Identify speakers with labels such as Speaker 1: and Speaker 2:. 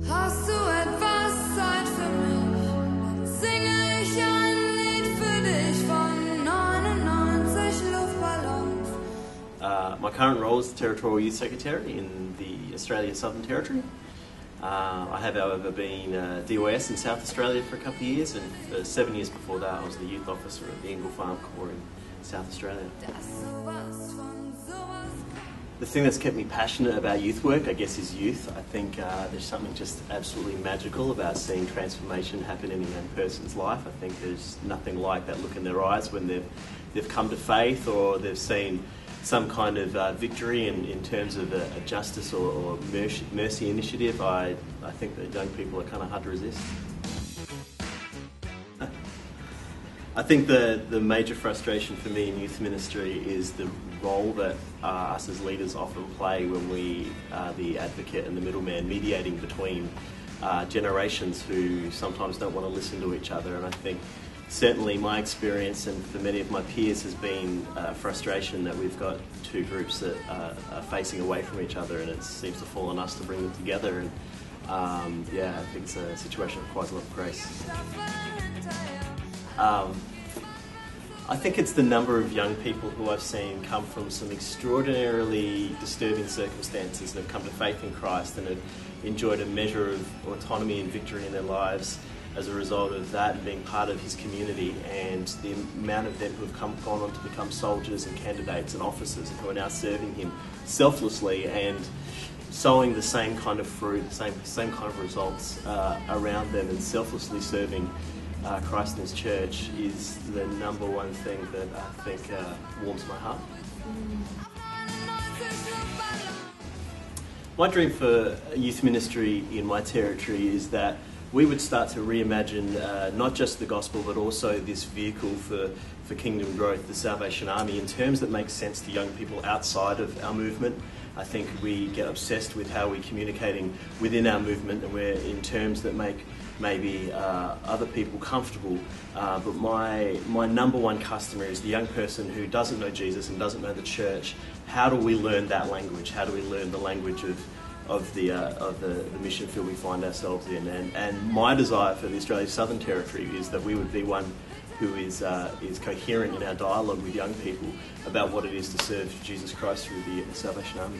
Speaker 1: Hast du etwas Zeit für mich? Singe ich ein Lied für dich von 99 Luftballons.
Speaker 2: My current role is the Territorial Youth Secretary in the Australia Southern Territory. I have, however, been DOS in South Australia for a couple of years, and for 7 years before that I was the youth officer at the Ingle Farm Corps in South Australia. The thing that's kept me passionate about youth work, I guess, is youth. I think there's something just absolutely magical about seeing transformation happen in a young person's life. I think there's nothing like that look in their eyes when they've come to faith, or they've seen some kind of victory in terms of a justice or mercy initiative. I think that young people are kind of hard to resist. I think the major frustration for me in youth ministry is the role that us as leaders often play when we are the advocate and the middleman, mediating between generations who sometimes don't want to listen to each other. And I think certainly my experience, and for many of my peers, has been frustration that we've got two groups that are facing away from each other, and it seems to fall on us to bring them together. And yeah, I think it's a situation that requires a lot of grace. I think it's the number of young people who I've seen come from some extraordinarily disturbing circumstances and have come to faith in Christ and have enjoyed a measure of autonomy and victory in their lives as a result of that and being part of his community, and the amount of them who have gone on to become soldiers and candidates and officers and who are now serving him selflessly and sowing the same kind of fruit, the same kind of results around them, and selflessly serving Christ and his church is the number one thing that I think warms my heart. My dream for youth ministry in my territory is that we would start to reimagine not just the gospel, but also this vehicle for kingdom growth, the Salvation Army, in terms that make sense to young people outside of our movement. I think we get obsessed with how we're communicating within our movement, and we're in terms that make maybe other people comfortable. But my number one customer is the young person who doesn't know Jesus and doesn't know the church. How do we learn that language? How do we learn the language of the mission field we find ourselves in? And my desire for the Australia Southern Territory is that we would be one who is coherent in our dialogue with young people about what it is to serve Jesus Christ through the Salvation Army.